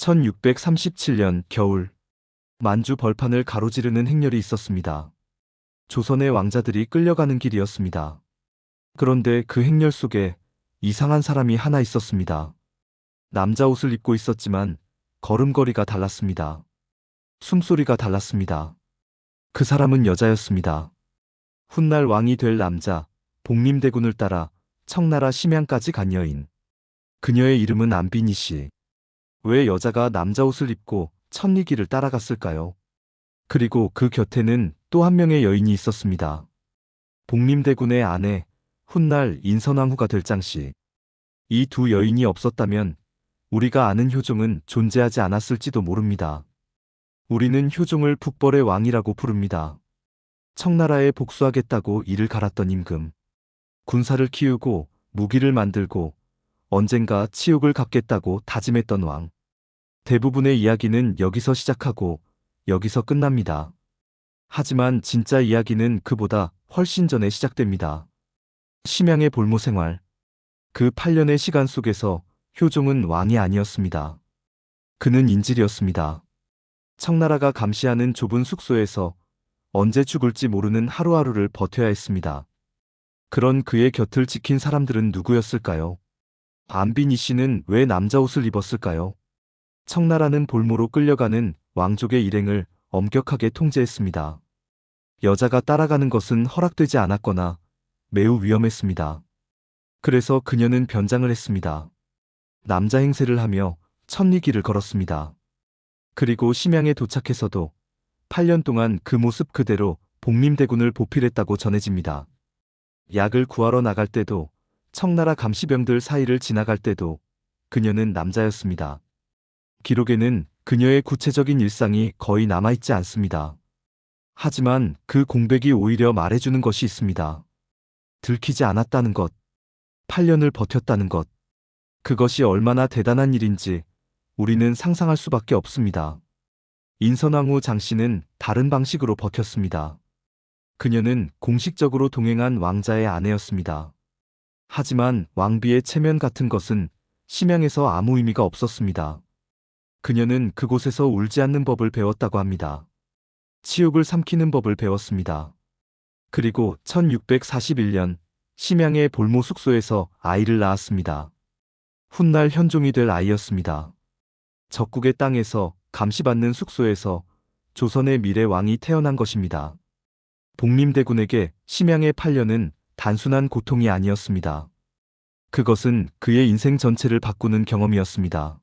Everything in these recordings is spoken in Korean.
1637년 겨울, 만주 벌판을 가로지르는 행렬이 있었습니다. 조선의 왕자들이 끌려가는 길이었습니다. 그런데 그 행렬 속에 이상한 사람이 하나 있었습니다. 남자 옷을 입고 있었지만 걸음걸이가 달랐습니다. 숨소리가 달랐습니다. 그 사람은 여자였습니다. 훗날 왕이 될 남자, 복림대군을 따라 청나라 심양까지 간 여인. 그녀의 이름은 안빈이 씨. 왜 여자가 남자 옷을 입고 천리길을 따라갔을까요? 그리고 그 곁에는 또 한 명의 여인이 있었습니다. 복림대군의 아내, 훗날 인선왕후가 될 장씨. 이 두 여인이 없었다면 우리가 아는 효종은 존재하지 않았을지도 모릅니다. 우리는 효종을 북벌의 왕이라고 부릅니다. 청나라에 복수하겠다고 이를 갈았던 임금. 군사를 키우고 무기를 만들고 언젠가 치욕을 갚겠다고 다짐했던 왕. 대부분의 이야기는 여기서 시작하고 여기서 끝납니다. 하지만 진짜 이야기는 그보다 훨씬 전에 시작됩니다. 심양의 볼모 생활. 그 8년의 시간 속에서 효종은 왕이 아니었습니다. 그는 인질이었습니다. 청나라가 감시하는 좁은 숙소에서 언제 죽을지 모르는 하루하루를 버텨야 했습니다. 그런 그의 곁을 지킨 사람들은 누구였을까요? 안빈이 씨는 왜 남자 옷을 입었을까요? 청나라는 볼모로 끌려가는 왕족의 일행을 엄격하게 통제했습니다. 여자가 따라가는 것은 허락되지 않았거나 매우 위험했습니다. 그래서 그녀는 변장을 했습니다. 남자 행세를 하며 천리길을 걸었습니다. 그리고 심양에 도착해서도 8년 동안 그 모습 그대로 복림대군을 보필했다고 전해집니다. 약을 구하러 나갈 때도 청나라 감시병들 사이를 지나갈 때도 그녀는 남자였습니다. 기록에는 그녀의 구체적인 일상이 거의 남아있지 않습니다. 하지만 그 공백이 오히려 말해주는 것이 있습니다. 들키지 않았다는 것, 8년을 버텼다는 것, 그것이 얼마나 대단한 일인지 우리는 상상할 수밖에 없습니다. 인선왕후 장씨는 다른 방식으로 버텼습니다. 그녀는 공식적으로 동행한 왕자의 아내였습니다. 하지만 왕비의 체면 같은 것은 심양에서 아무 의미가 없었습니다. 그녀는 그곳에서 울지 않는 법을 배웠다고 합니다. 치욕을 삼키는 법을 배웠습니다. 그리고 1641년 심양의 볼모 숙소에서 아이를 낳았습니다. 훗날 현종이 될 아이였습니다. 적국의 땅에서 감시받는 숙소에서 조선의 미래 왕이 태어난 것입니다. 복림대군에게 심양의 8년은 단순한 고통이 아니었습니다. 그것은 그의 인생 전체를 바꾸는 경험이었습니다.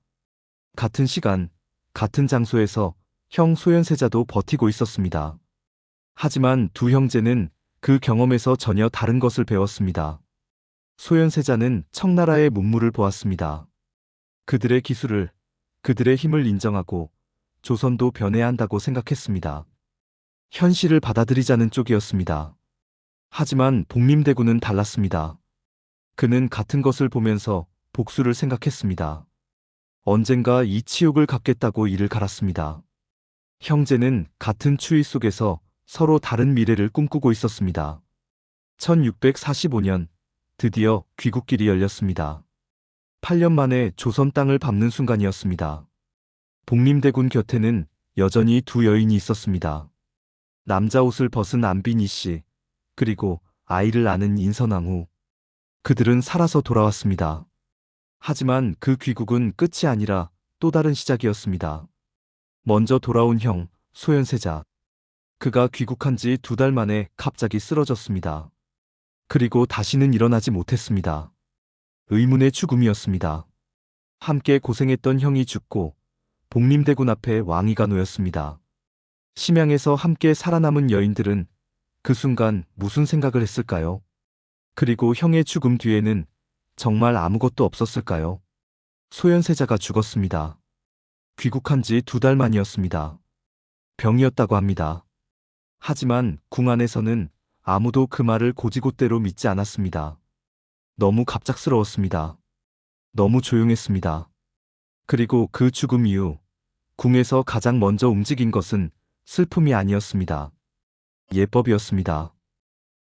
같은 시간, 같은 장소에서 형 소현세자도 버티고 있었습니다. 하지만 두 형제는 그 경험에서 전혀 다른 것을 배웠습니다. 소현세자는 청나라의 문물을 보았습니다. 그들의 기술을, 그들의 힘을 인정하고 조선도 변해야 한다고 생각했습니다. 현실을 받아들이자는 쪽이었습니다. 하지만 복림대군은 달랐습니다. 그는 같은 것을 보면서 복수를 생각했습니다. 언젠가 이 치욕을 갚겠다고 이를 갈았습니다. 형제는 같은 추위 속에서 서로 다른 미래를 꿈꾸고 있었습니다. 1645년 드디어 귀국길이 열렸습니다. 8년 만에 조선 땅을 밟는 순간이었습니다. 복림대군 곁에는 여전히 두 여인이 있었습니다. 남자 옷을 벗은 안빈이 씨, 그리고 아이를 낳은 인선왕후. 그들은 살아서 돌아왔습니다. 하지만 그 귀국은 끝이 아니라 또 다른 시작이었습니다. 먼저 돌아온 형, 소현세자. 그가 귀국한 지 2달 만에 갑자기 쓰러졌습니다. 그리고 다시는 일어나지 못했습니다. 의문의 죽음이었습니다. 함께 고생했던 형이 죽고 복림대군 앞에 왕위가 놓였습니다. 심양에서 함께 살아남은 여인들은 그 순간 무슨 생각을 했을까요? 그리고 형의 죽음 뒤에는 정말 아무것도 없었을까요? 소현세자가 죽었습니다. 귀국한 지 2달 만이었습니다. 병이었다고 합니다. 하지만 궁 안에서는 아무도 그 말을 곧이곧대로 믿지 않았습니다. 너무 갑작스러웠습니다. 너무 조용했습니다. 그리고 그 죽음 이후 궁에서 가장 먼저 움직인 것은 슬픔이 아니었습니다. 예법이었습니다.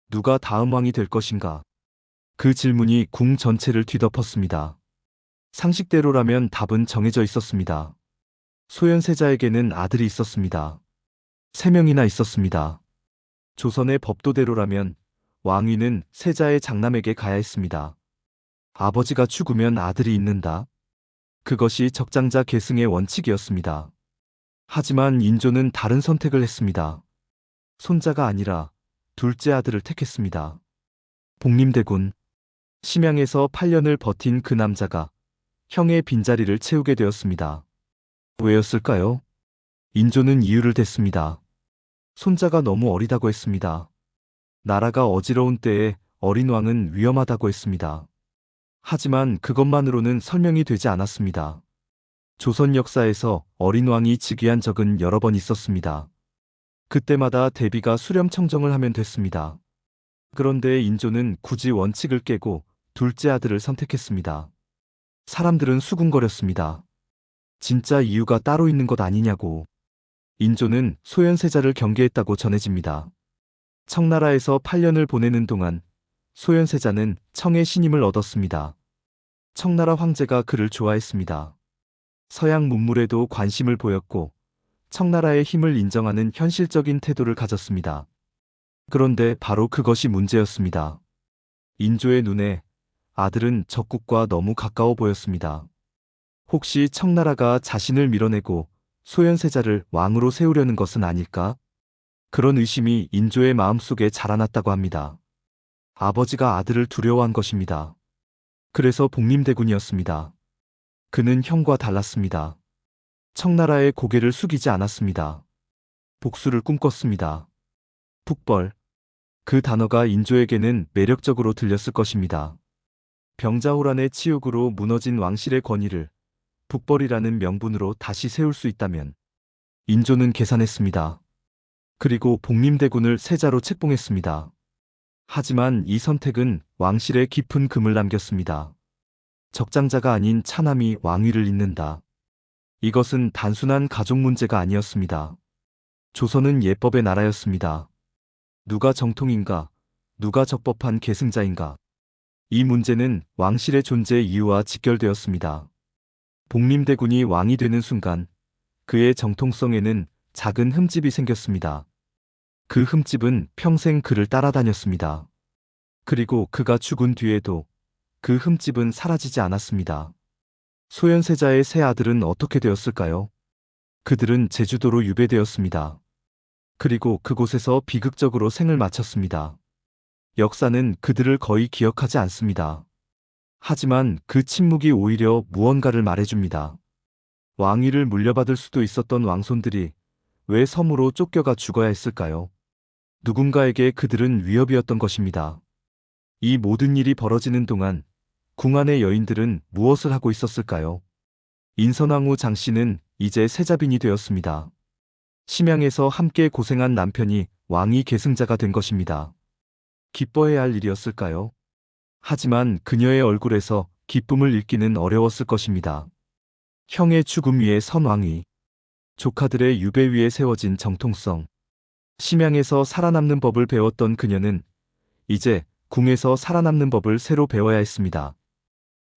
누가 다음 왕이 될 것인가? 그 질문이 궁 전체를 뒤덮었습니다. 상식대로라면 답은 정해져 있었습니다. 소현세자에게는 아들이 있었습니다. 3명이나 있었습니다. 조선의 법도대로라면 왕위는 세자의 장남에게 가야 했습니다. 아버지가 죽으면 아들이 있는다. 그것이 적장자 계승의 원칙이었습니다. 하지만 인조는 다른 선택을 했습니다. 손자가 아니라 둘째 아들을 택했습니다. 복림대군. 심양에서 8년을 버틴 그 남자가 형의 빈자리를 채우게 되었습니다. 왜였을까요? 인조는 이유를 댔습니다. 손자가 너무 어리다고 했습니다. 나라가 어지러운 때에 어린 왕은 위험하다고 했습니다. 하지만 그것만으로는 설명이 되지 않았습니다. 조선 역사에서 어린 왕이 즉위한 적은 여러 번 있었습니다. 그때마다 대비가 수렴 청정을 하면 됐습니다. 그런데 인조는 굳이 원칙을 깨고 둘째 아들을 선택했습니다. 사람들은 수군거렸습니다. 진짜 이유가 따로 있는 것 아니냐고. 인조는 소현세자를 경계했다고 전해집니다. 청나라에서 8년을 보내는 동안 소현세자는 청의 신임을 얻었습니다. 청나라 황제가 그를 좋아했습니다. 서양 문물에도 관심을 보였고 청나라의 힘을 인정하는 현실적인 태도를 가졌습니다. 그런데 바로 그것이 문제였습니다. 인조의 눈에 아들은 적국과 너무 가까워 보였습니다. 혹시 청나라가 자신을 밀어내고 소현세자를 왕으로 세우려는 것은 아닐까? 그런 의심이 인조의 마음속에 자라났다고 합니다. 아버지가 아들을 두려워한 것입니다. 그래서 복림대군이었습니다. 그는 형과 달랐습니다. 청나라의 고개를 숙이지 않았습니다. 복수를 꿈꿨습니다. 북벌. 그 단어가 인조에게는 매력적으로 들렸을 것입니다. 병자호란의 치욕으로 무너진 왕실의 권위를 북벌이라는 명분으로 다시 세울 수 있다면 인조는 계산했습니다. 그리고 복림대군을 세자로 책봉했습니다. 하지만 이 선택은 왕실에 깊은 금을 남겼습니다. 적장자가 아닌 차남이 왕위를 잇는다. 이것은 단순한 가족 문제가 아니었습니다. 조선은 예법의 나라였습니다. 누가 정통인가, 누가 적법한 계승자인가. 이 문제는 왕실의 존재 이유와 직결되었습니다. 복림대군이 왕이 되는 순간 그의 정통성에는 작은 흠집이 생겼습니다. 그 흠집은 평생 그를 따라다녔습니다. 그리고 그가 죽은 뒤에도 그 흠집은 사라지지 않았습니다. 소현세자의 세 아들은 어떻게 되었을까요? 그들은 제주도로 유배되었습니다. 그리고 그곳에서 비극적으로 생을 마쳤습니다. 역사는 그들을 거의 기억하지 않습니다. 하지만 그 침묵이 오히려 무언가를 말해줍니다. 왕위를 물려받을 수도 있었던 왕손들이 왜 섬으로 쫓겨가 죽어야 했을까요? 누군가에게 그들은 위협이었던 것입니다. 이 모든 일이 벌어지는 동안 궁 안의 여인들은 무엇을 하고 있었을까요? 인선왕후 장씨는 이제 세자빈이 되었습니다. 심양에서 함께 고생한 남편이 왕위 계승자가 된 것입니다. 기뻐해야 할 일이었을까요? 하지만 그녀의 얼굴에서 기쁨을 읽기는 어려웠을 것입니다. 형의 죽음 위에 선 왕위, 조카들의 유배 위에 세워진 정통성. 심양에서 살아남는 법을 배웠던 그녀는 이제 궁에서 살아남는 법을 새로 배워야 했습니다.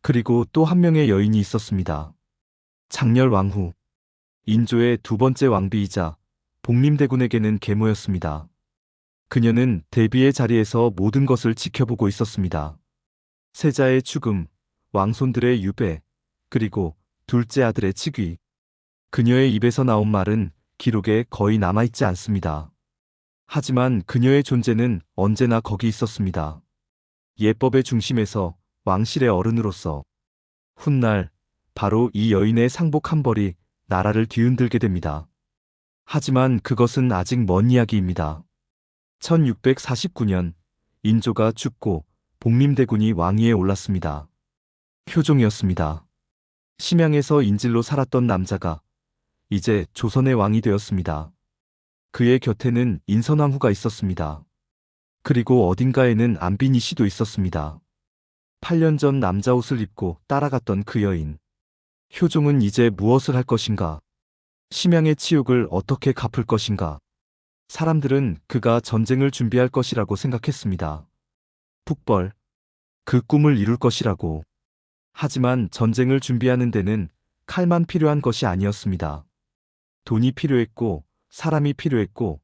그리고 또 한 명의 여인이 있었습니다. 장렬 왕후. 인조의 두 번째 왕비이자 복림대군에게는 계모였습니다. 그녀는 대비의 자리에서 모든 것을 지켜보고 있었습니다. 세자의 죽음, 왕손들의 유배, 그리고 둘째 아들의 즉위. 그녀의 입에서 나온 말은 기록에 거의 남아있지 않습니다. 하지만 그녀의 존재는 언제나 거기 있었습니다. 예법의 중심에서 왕실의 어른으로서. 훗날 바로 이 여인의 상복 한 벌이 나라를 뒤흔들게 됩니다. 하지만 그것은 아직 먼 이야기입니다. 1649년 인조가 죽고 복림대군이 왕위에 올랐습니다. 효종이었습니다. 심양에서 인질로 살았던 남자가 이제 조선의 왕이 되었습니다. 그의 곁에는 인선왕후가 있었습니다. 그리고 어딘가에는 안빈이 씨도 있었습니다. 8년 전 남자 옷을 입고 따라갔던 그 여인. 효종은 이제 무엇을 할 것인가? 심양의 치욕을 어떻게 갚을 것인가? 사람들은 그가 전쟁을 준비할 것이라고 생각했습니다. 북벌. 그 꿈을 이룰 것이라고. 하지만 전쟁을 준비하는 데는 칼만 필요한 것이 아니었습니다. 돈이 필요했고, 사람이 필요했고,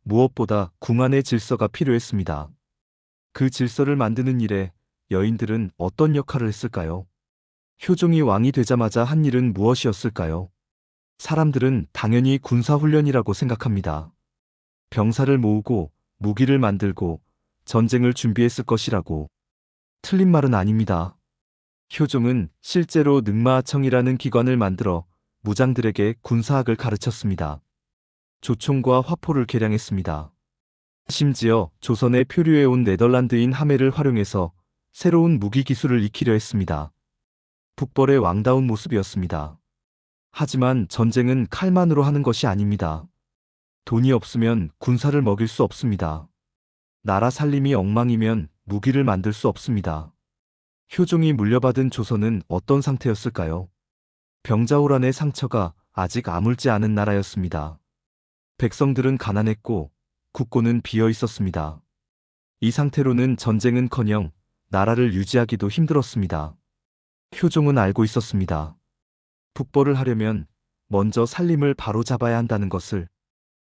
무엇보다 궁 안의 질서가 필요했습니다. 그 질서를 만드는 일에 여인들은 어떤 역할을 했을까요? 효종이 왕이 되자마자 한 일은 무엇이었을까요? 사람들은 당연히 군사훈련이라고 생각합니다. 병사를 모으고 무기를 만들고 전쟁을 준비했을 것이라고. 틀린 말은 아닙니다. 효종은 실제로 능마하청이라는 기관을 만들어 무장들에게 군사학을 가르쳤습니다. 조총과 화포를 개량했습니다. 심지어 조선에 표류해온 네덜란드인 하멜을 활용해서 새로운 무기 기술을 익히려 했습니다. 북벌의 왕다운 모습이었습니다. 하지만 전쟁은 칼만으로 하는 것이 아닙니다. 돈이 없으면 군사를 먹일 수 없습니다. 나라 살림이 엉망이면 무기를 만들 수 없습니다. 효종이 물려받은 조선은 어떤 상태였을까요? 병자호란의 상처가 아직 아물지 않은 나라였습니다. 백성들은 가난했고 국고는 비어 있었습니다. 이 상태로는 전쟁은커녕 나라를 유지하기도 힘들었습니다. 효종은 알고 있었습니다. 북벌을 하려면 먼저 살림을 바로잡아야 한다는 것을.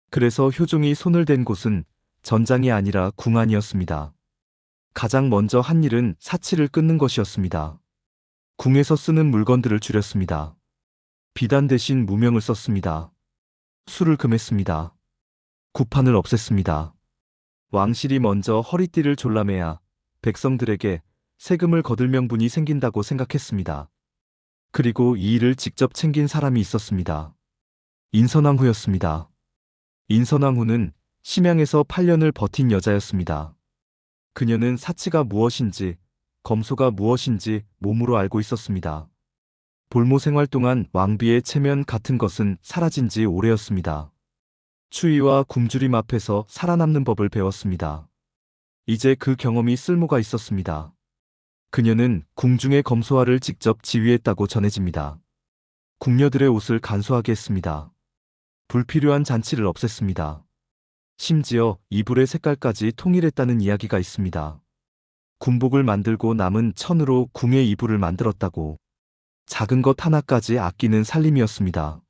그래서 효종이 손을 댄 곳은 전장이 아니라 궁안이었습니다. 가장 먼저 한 일은 사치를 끊는 것이었습니다. 궁에서 쓰는 물건들을 줄였습니다. 비단 대신 무명을 썼습니다. 술을 금했습니다. 구판을 없앴습니다. 왕실이 먼저 허리띠를 졸라매야 백성들에게 세금을 거둘 명분이 생긴다고 생각했습니다. 그리고 이 일을 직접 챙긴 사람이 있었습니다. 인선왕후였습니다. 인선왕후는 심양에서 8년을 버틴 여자였습니다. 그녀는 사치가 무엇인지, 검소가 무엇인지 몸으로 알고 있었습니다. 볼모 생활 동안 왕비의 체면 같은 것은 사라진 지 오래였습니다. 추위와 굶주림 앞에서 살아남는 법을 배웠습니다. 이제 그 경험이 쓸모가 있었습니다. 그녀는 궁중의 검소화를 직접 지휘했다고 전해집니다. 궁녀들의 옷을 간소하게 했습니다. 불필요한 잔치를 없앴습니다. 심지어 이불의 색깔까지 통일했다는 이야기가 있습니다. 군복을 만들고 남은 천으로 궁의 이불을 만들었다고. 작은 것 하나까지 아끼는 살림이었습니다.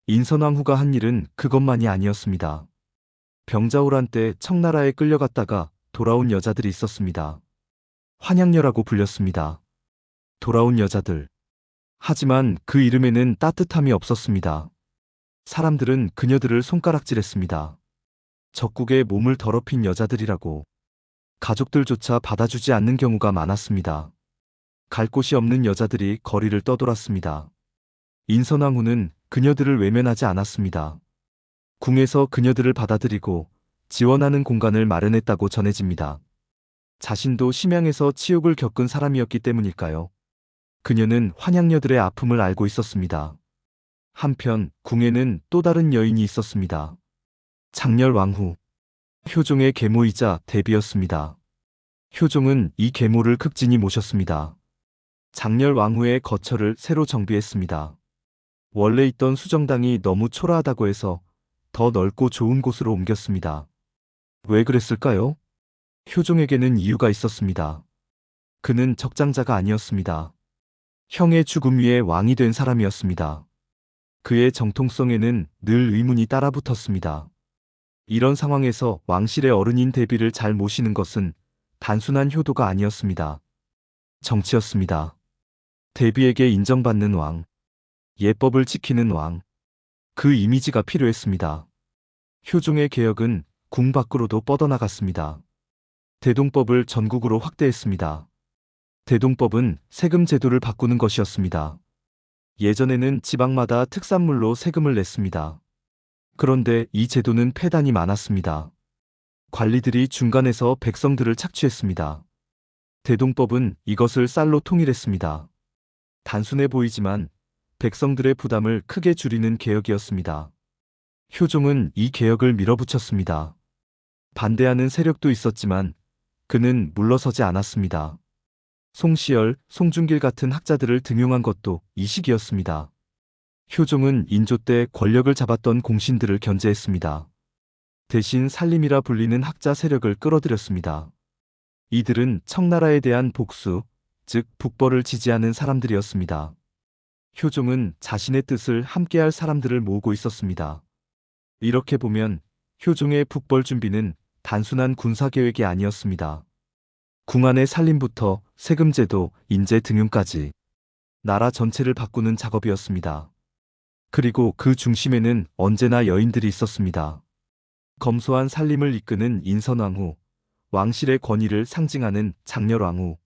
인선왕후가 한 일은 그것만이 아니었습니다. 병자호란 때 청나라에 끌려갔다가 돌아온 여자들이 있었습니다. 환양녀라고 불렸습니다. 돌아온 여자들. 하지만 그 이름에는 따뜻함이 없었습니다. 사람들은 그녀들을 손가락질했습니다. 적국에 몸을 더럽힌 여자들이라고. 가족들조차 받아주지 않는 경우가 많았습니다. 갈 곳이 없는 여자들이 거리를 떠돌았습니다. 인선왕후는 그녀들을 외면하지 않았습니다. 궁에서 그녀들을 받아들이고 지원하는 공간을 마련했다고 전해집니다. 자신도 심양에서 치욕을 겪은 사람이었기 때문일까요? 그녀는 환양녀들의 아픔을 알고 있었습니다. 한편 궁에는 또 다른 여인이 있었습니다. 장렬왕후. 효종의 계모이자 대비였습니다. 효종은 이 계모를 극진히 모셨습니다. 장렬왕후의 거처를 새로 정비했습니다. 원래 있던 수정당이 너무 초라하다고 해서 더 넓고 좋은 곳으로 옮겼습니다. 왜 그랬을까요? 효종에게는 이유가 있었습니다. 그는 적장자가 아니었습니다. 형의 죽음 위에 왕이 된 사람이었습니다. 그의 정통성에는 늘 의문이 따라붙었습니다. 이런 상황에서 왕실의 어른인 대비를 잘 모시는 것은 단순한 효도가 아니었습니다. 정치였습니다. 대비에게 인정받는 왕, 예법을 지키는 왕, 그 이미지가 필요했습니다. 효종의 개혁은 궁 밖으로도 뻗어나갔습니다. 대동법을 전국으로 확대했습니다. 대동법은 세금 제도를 바꾸는 것이었습니다. 예전에는 지방마다 특산물로 세금을 냈습니다. 그런데 이 제도는 폐단이 많았습니다. 관리들이 중간에서 백성들을 착취했습니다. 대동법은 이것을 쌀로 통일했습니다. 단순해 보이지만 백성들의 부담을 크게 줄이는 개혁이었습니다. 효종은 이 개혁을 밀어붙였습니다. 반대하는 세력도 있었지만 그는 물러서지 않았습니다. 송시열, 송중길 같은 학자들을 등용한 것도 이 시기였습니다. 효종은 인조 때 권력을 잡았던 공신들을 견제했습니다. 대신 살림이라 불리는 학자 세력을 끌어들였습니다. 이들은 청나라에 대한 복수, 즉 북벌을 지지하는 사람들이었습니다. 효종은 자신의 뜻을 함께할 사람들을 모으고 있었습니다. 이렇게 보면 효종의 북벌 준비는 단순한 군사 계획이 아니었습니다. 궁안의 살림부터 세금제도, 인재 등용까지 나라 전체를 바꾸는 작업이었습니다. 그리고 그 중심에는 언제나 여인들이 있었습니다. 검소한 살림을 이끄는 인선왕후, 왕실의 권위를 상징하는 장렬왕후.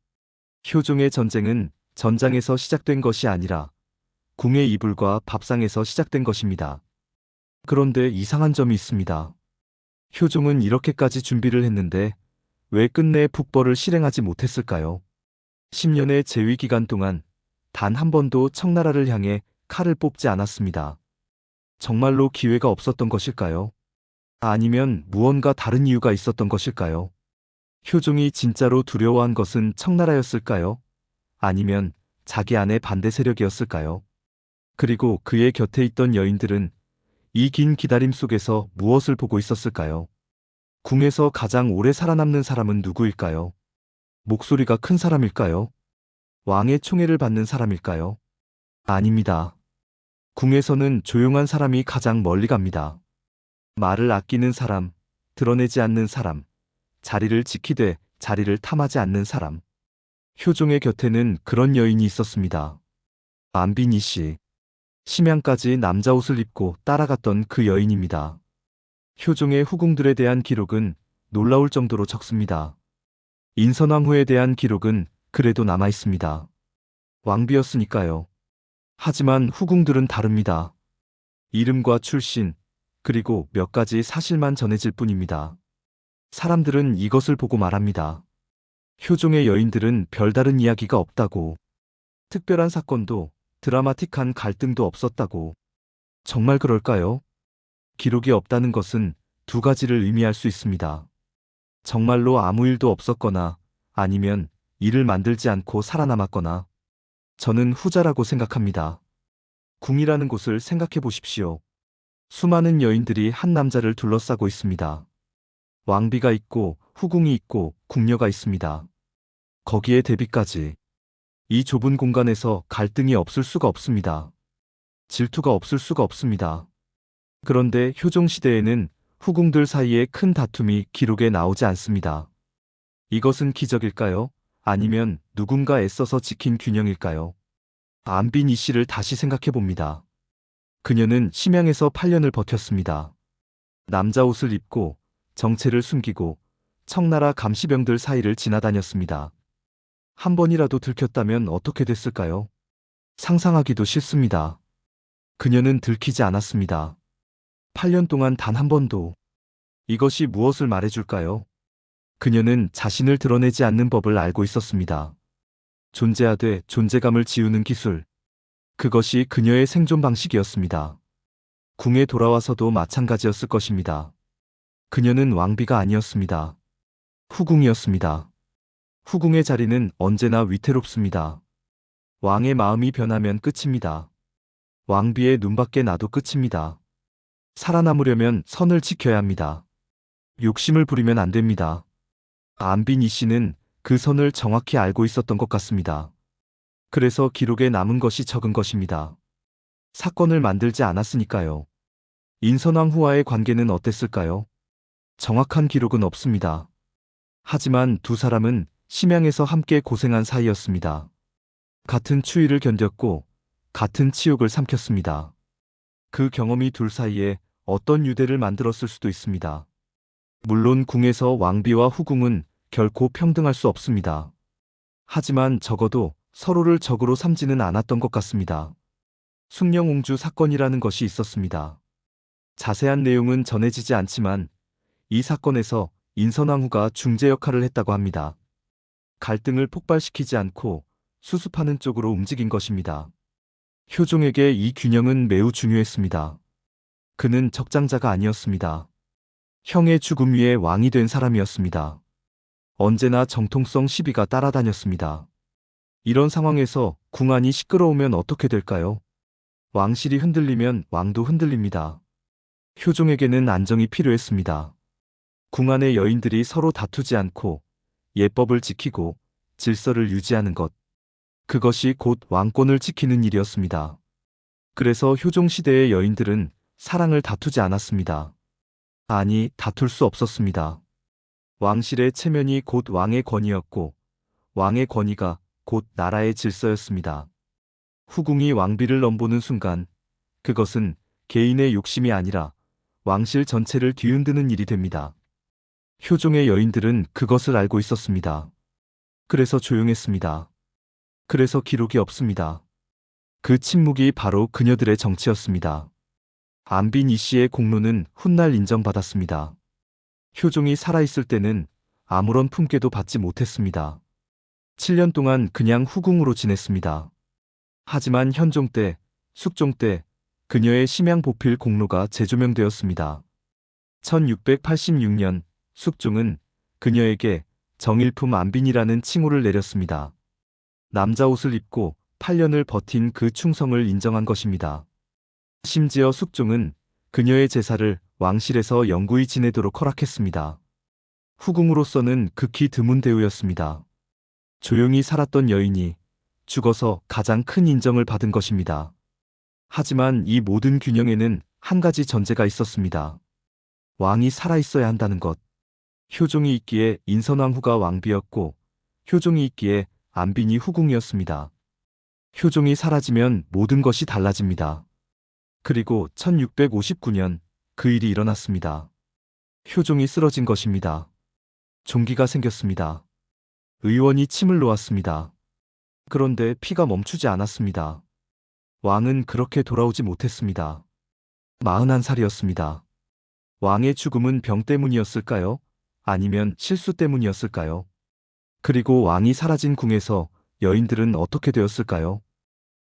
효종의 전쟁은 전장에서 시작된 것이 아니라 궁의 이불과 밥상에서 시작된 것입니다. 그런데 이상한 점이 있습니다. 효종은 이렇게까지 준비를 했는데 왜 끝내 북벌을 실행하지 못했을까요? 10년의 재위 기간 동안 단 한 번도 청나라를 향해 칼을 뽑지 않았습니다. 정말로 기회가 없었던 것일까요? 아니면 무언가 다른 이유가 있었던 것일까요? 효종이 진짜로 두려워한 것은 청나라였을까요? 아니면 자기 안의 반대 세력이었을까요? 그리고 그의 곁에 있던 여인들은 이 긴 기다림 속에서 무엇을 보고 있었을까요? 궁에서 가장 오래 살아남는 사람은 누구일까요? 목소리가 큰 사람일까요? 왕의 총애를 받는 사람일까요? 아닙니다. 궁에서는 조용한 사람이 가장 멀리 갑니다. 말을 아끼는 사람, 드러내지 않는 사람, 자리를 지키되 자리를 탐하지 않는 사람. 효종의 곁에는 그런 여인이 있었습니다. 안빈이 씨. 심양까지 남자 옷을 입고 따라갔던 그 여인입니다. 효종의 후궁들에 대한 기록은 놀라울 정도로 적습니다. 인선왕후에 대한 기록은 그래도 남아 있습니다. 왕비였으니까요. 하지만 후궁들은 다릅니다. 이름과 출신, 그리고 몇 가지 사실만 전해질 뿐입니다. 사람들은 이것을 보고 말합니다. 효종의 여인들은 별다른 이야기가 없다고. 특별한 사건도 드라마틱한 갈등도 없었다고. 정말 그럴까요? 기록이 없다는 것은 두 가지를 의미할 수 있습니다. 정말로 아무 일도 없었거나 아니면 일을 만들지 않고 살아남았거나. 저는 후자라고 생각합니다. 궁이라는 곳을 생각해 보십시오. 수많은 여인들이 한 남자를 둘러싸고 있습니다. 왕비가 있고 후궁이 있고 궁녀가 있습니다. 거기에 대비까지. 이 좁은 공간에서 갈등이 없을 수가 없습니다. 질투가 없을 수가 없습니다. 그런데 효종 시대에는 후궁들 사이에 큰 다툼이 기록에 나오지 않습니다. 이것은 기적일까요? 아니면 누군가 애써서 지킨 균형일까요? 안빈이 씨를 다시 생각해 봅니다. 그녀는 심양에서 8년을 버텼습니다. 남자 옷을 입고 정체를 숨기고 청나라 감시병들 사이를 지나다녔습니다. 한 번이라도 들켰다면 어떻게 됐을까요? 상상하기도 싫습니다. 그녀는 들키지 않았습니다. 8년 동안 단 한 번도. 이것이 무엇을 말해줄까요? 그녀는 자신을 드러내지 않는 법을 알고 있었습니다. 존재하되 존재감을 지우는 기술. 그것이 그녀의 생존 방식이었습니다. 궁에 돌아와서도 마찬가지였을 것입니다. 그녀는 왕비가 아니었습니다. 후궁이었습니다. 후궁의 자리는 언제나 위태롭습니다. 왕의 마음이 변하면 끝입니다. 왕비의 눈밖에 나도 끝입니다. 살아남으려면 선을 지켜야 합니다. 욕심을 부리면 안 됩니다. 안빈이 씨는 그 선을 정확히 알고 있었던 것 같습니다. 그래서 기록에 남은 것이 적은 것입니다. 사건을 만들지 않았으니까요. 인선왕후와의 관계는 어땠을까요? 정확한 기록은 없습니다. 하지만 두 사람은 심양에서 함께 고생한 사이였습니다. 같은 추위를 견뎠고 같은 치욕을 삼켰습니다. 그 경험이 둘 사이에 어떤 유대를 만들었을 수도 있습니다. 물론 궁에서 왕비와 후궁은 결코 평등할 수 없습니다. 하지만 적어도 서로를 적으로 삼지는 않았던 것 같습니다. 숭령옹주 사건이라는 것이 있었습니다. 자세한 내용은 전해지지 않지만 이 사건에서 인선왕후가 중재 역할을 했다고 합니다. 갈등을 폭발시키지 않고 수습하는 쪽으로 움직인 것입니다. 효종에게 이 균형은 매우 중요했습니다. 그는 적장자가 아니었습니다. 형의 죽음 위에 왕이 된 사람이었습니다. 언제나 정통성 시비가 따라다녔습니다. 이런 상황에서 궁안이 시끄러우면 어떻게 될까요? 왕실이 흔들리면 왕도 흔들립니다. 효종에게는 안정이 필요했습니다. 궁안의 여인들이 서로 다투지 않고 예법을 지키고 질서를 유지하는 것. 그것이 곧 왕권을 지키는 일이었습니다. 그래서 효종 시대의 여인들은 사랑을 다투지 않았습니다. 아니, 다툴 수 없었습니다. 왕실의 체면이 곧 왕의 권위였고, 왕의 권위가 곧 나라의 질서였습니다. 후궁이 왕비를 넘보는 순간, 그것은 개인의 욕심이 아니라 왕실 전체를 뒤흔드는 일이 됩니다. 효종의 여인들은 그것을 알고 있었습니다. 그래서 조용했습니다. 그래서 기록이 없습니다. 그 침묵이 바로 그녀들의 정치였습니다. 안빈 이 씨의 공로는 훗날 인정받았습니다. 효종이 살아있을 때는 아무런 품귀도 받지 못했습니다. 7년 동안 그냥 후궁으로 지냈습니다. 하지만 현종 때, 숙종 때 그녀의 심양 보필 공로가 재조명되었습니다. 1686년 숙종은 그녀에게 정일품 안빈이라는 칭호를 내렸습니다. 남자 옷을 입고 8년을 버틴 그 충성을 인정한 것입니다. 심지어 숙종은 그녀의 제사를 왕실에서 영구히 지내도록 허락했습니다. 후궁으로서는 극히 드문 대우였습니다. 조용히 살았던 여인이 죽어서 가장 큰 인정을 받은 것입니다. 하지만 이 모든 균형에는 한 가지 전제가 있었습니다. 왕이 살아있어야 한다는 것. 효종이 있기에 인선왕후가 왕비였고, 효종이 있기에 안빈이 후궁이었습니다. 효종이 사라지면 모든 것이 달라집니다. 그리고 1659년 그 일이 일어났습니다. 효종이 쓰러진 것입니다. 종기가 생겼습니다. 의원이 침을 놓았습니다. 그런데 피가 멈추지 않았습니다. 왕은 그렇게 돌아오지 못했습니다. 41살이었습니다. 왕의 죽음은 병 때문이었을까요? 아니면 실수 때문이었을까요? 그리고 왕이 사라진 궁에서 여인들은 어떻게 되었을까요?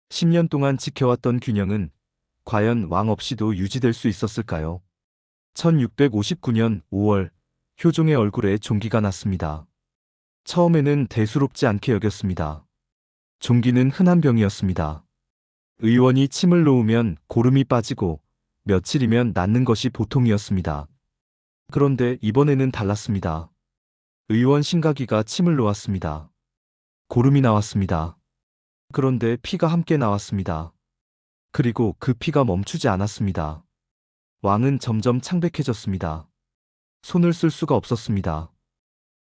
10년 동안 지켜왔던 균형은 과연 왕 없이도 유지될 수 있었을까요? 1659년 5월 효종의 얼굴에 종기가 났습니다. 처음에는 대수롭지 않게 여겼습니다. 종기는 흔한 병이었습니다. 의원이 침을 놓으면 고름이 빠지고 며칠이면 낫는 것이 보통이었습니다. 그런데 이번에는 달랐습니다. 의원 신가기가 침을 놓았습니다. 고름이 나왔습니다. 그런데 피가 함께 나왔습니다. 그리고 그 피가 멈추지 않았습니다. 왕은 점점 창백해졌습니다. 손을 쓸 수가 없었습니다.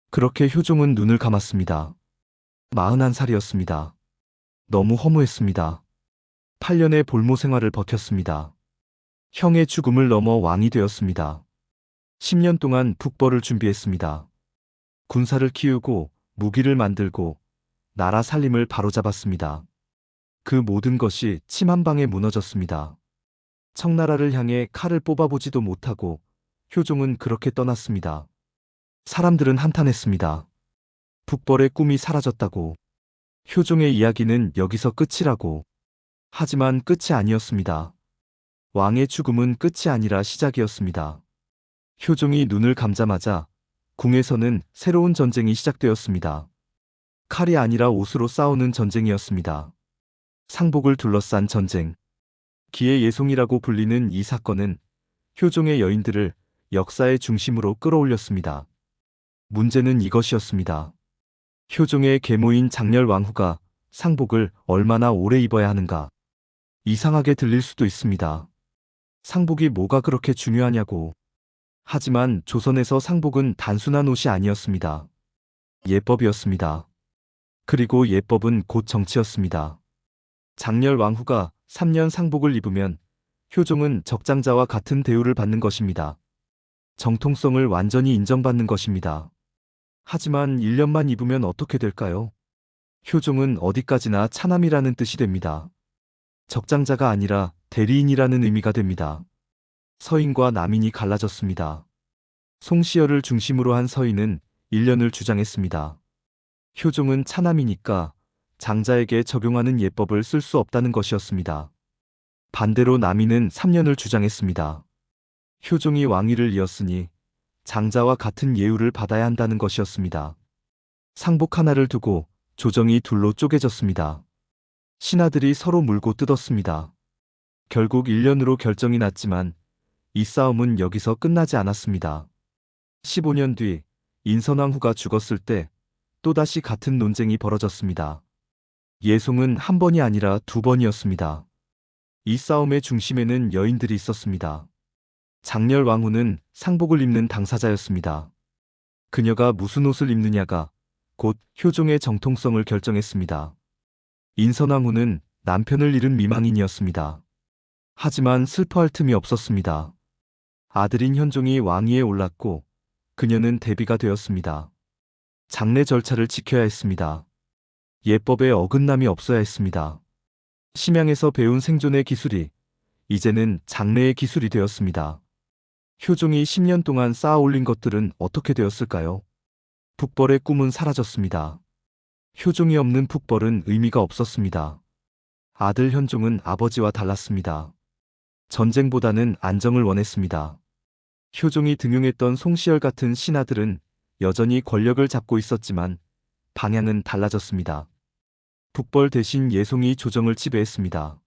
그렇게 효종은 눈을 감았습니다. 41살이었습니다. 너무 허무했습니다. 8년의 볼모 생활을 버텼습니다. 형의 죽음을 넘어 왕이 되었습니다. 10년 동안 북벌을 준비했습니다. 군사를 키우고 무기를 만들고 나라 살림을 바로잡았습니다. 그 모든 것이 침 한 방에 무너졌습니다. 청나라를 향해 칼을 뽑아보지도 못하고 효종은 그렇게 떠났습니다. 사람들은 한탄했습니다. 북벌의 꿈이 사라졌다고. 효종의 이야기는 여기서 끝이라고. 하지만 끝이 아니었습니다. 왕의 죽음은 끝이 아니라 시작이었습니다. 효종이 눈을 감자마자 궁에서는 새로운 전쟁이 시작되었습니다. 칼이 아니라 옷으로 싸우는 전쟁이었습니다. 상복을 둘러싼 전쟁. 기의 예송이라고 불리는 이 사건은 효종의 여인들을 역사의 중심으로 끌어올렸습니다. 문제는 이것이었습니다. 효종의 계모인 장렬 왕후가 상복을 얼마나 오래 입어야 하는가. 이상하게 들릴 수도 있습니다. 상복이 뭐가 그렇게 중요하냐고. 하지만 조선에서 상복은 단순한 옷이 아니었습니다. 예법이었습니다. 그리고 예법은 곧 정치였습니다. 장렬 왕후가 3년 상복을 입으면 효종은 적장자와 같은 대우를 받는 것입니다. 정통성을 완전히 인정받는 것입니다. 하지만 1년만 입으면 어떻게 될까요? 효종은 어디까지나 차남이라는 뜻이 됩니다. 적장자가 아니라 대리인이라는 의미가 됩니다. 서인과 남인이 갈라졌습니다. 송시열을 중심으로 한 서인은 1년을 주장했습니다. 효종은 차남이니까 장자에게 적용하는 예법을 쓸 수 없다는 것이었습니다. 반대로 남인은 3년을 주장했습니다. 효종이 왕위를 이었으니 장자와 같은 예우를 받아야 한다는 것이었습니다. 상복 하나를 두고 조정이 둘로 쪼개졌습니다. 신하들이 서로 물고 뜯었습니다. 결국 1년으로 결정이 났지만 이 싸움은 여기서 끝나지 않았습니다. 15년 뒤 인선왕후가 죽었을 때 또다시 같은 논쟁이 벌어졌습니다. 예송은 한 번이 아니라 2번이었습니다. 이 싸움의 중심에는 여인들이 있었습니다. 장렬 왕후는 상복을 입는 당사자였습니다. 그녀가 무슨 옷을 입느냐가 곧 효종의 정통성을 결정했습니다. 인선왕후는 남편을 잃은 미망인이었습니다. 하지만 슬퍼할 틈이 없었습니다. 아들인 현종이 왕위에 올랐고 그녀는 대비가 되었습니다. 장례 절차를 지켜야 했습니다. 예법에 어긋남이 없어야 했습니다. 심양에서 배운 생존의 기술이 이제는 장래의 기술이 되었습니다. 효종이 10년 동안 쌓아 올린 것들은 어떻게 되었을까요? 북벌의 꿈은 사라졌습니다. 효종이 없는 북벌은 의미가 없었습니다. 아들 현종은 아버지와 달랐습니다. 전쟁보다는 안정을 원했습니다. 효종이 등용했던 송시열 같은 신하들은 여전히 권력을 잡고 있었지만 방향은 달라졌습니다. 북벌 대신 예송이 조정을 지배했습니다.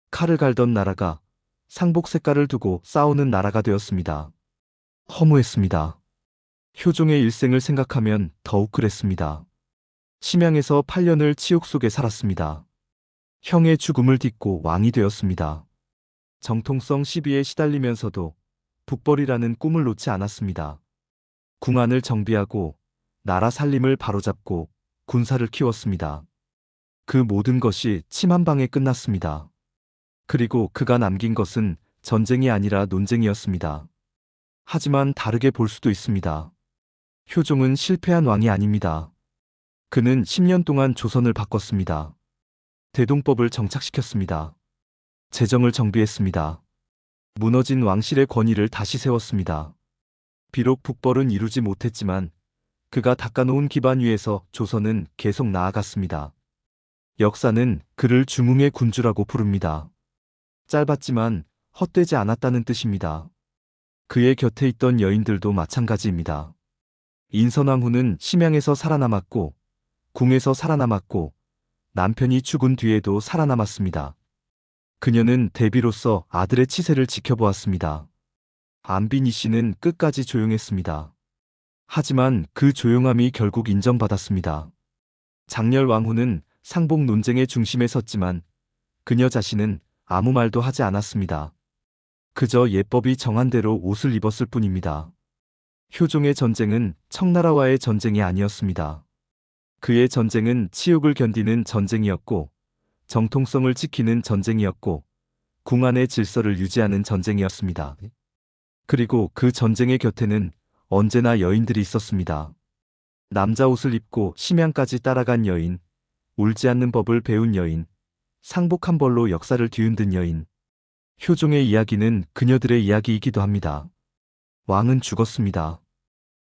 칼을 갈던 나라가 상복 색깔을 두고 싸우는 나라가 되었습니다. 허무했습니다. 효종의 일생을 생각하면 더욱 그랬습니다. 심양에서 8년을 치욕 속에 살았습니다. 형의 죽음을 딛고 왕이 되었습니다. 정통성 시비에 시달리면서도 북벌이라는 꿈을 놓지 않았습니다. 궁안을 정비하고 나라 살림을 바로잡고 군사를 키웠습니다. 그 모든 것이 침 한 방에 끝났습니다. 그리고 그가 남긴 것은 전쟁이 아니라 논쟁이었습니다. 하지만 다르게 볼 수도 있습니다. 효종은 실패한 왕이 아닙니다. 그는 10년 동안 조선을 바꿨습니다. 대동법을 정착시켰습니다. 재정을 정비했습니다. 무너진 왕실의 권위를 다시 세웠습니다. 비록 북벌은 이루지 못했지만 그가 닦아놓은 기반 위에서 조선은 계속 나아갔습니다. 역사는 그를 중흥의 군주라고 부릅니다. 짧았지만 헛되지 않았다는 뜻입니다. 그의 곁에 있던 여인들도 마찬가지입니다. 인선왕후는 심양에서 살아남았고 궁에서 살아남았고 남편이 죽은 뒤에도 살아남았습니다. 그녀는 대비로서 아들의 치세를 지켜보았습니다. 안빈이 씨는 끝까지 조용했습니다. 하지만 그 조용함이 결국 인정받았습니다. 장렬 왕후는 상복 논쟁의 중심에 섰지만 그녀 자신은 아무 말도 하지 않았습니다. 그저 예법이 정한 대로 옷을 입었을 뿐입니다. 효종의 전쟁은 청나라와의 전쟁이 아니었습니다. 그의 전쟁은 치욕을 견디는 전쟁이었고 정통성을 지키는 전쟁이었고 궁안의 질서를 유지하는 전쟁이었습니다. 그리고 그 전쟁의 곁에는 언제나 여인들이 있었습니다. 남자 옷을 입고 심양까지 따라간 여인, 울지 않는 법을 배운 여인, 상복 한 벌로 역사를 뒤흔든 여인. 효종의 이야기는 그녀들의 이야기이기도 합니다. 왕은 죽었습니다.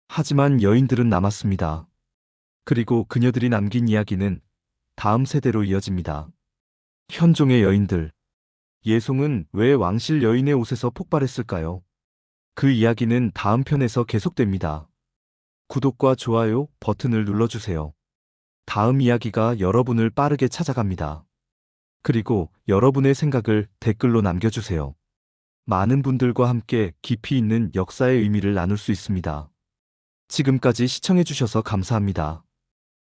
하지만 여인들은 남았습니다. 그리고 그녀들이 남긴 이야기는 다음 세대로 이어집니다. 현종의 여인들. 예송은 왜 왕실 여인의 옷에서 폭발했을까요? 그 이야기는 다음 편에서 계속됩니다. 구독과 좋아요 버튼을 눌러주세요. 다음 이야기가 여러분을 빠르게 찾아갑니다. 그리고 여러분의 생각을 댓글로 남겨주세요. 많은 분들과 함께 깊이 있는 역사의 의미를 나눌 수 있습니다. 지금까지 시청해주셔서 감사합니다.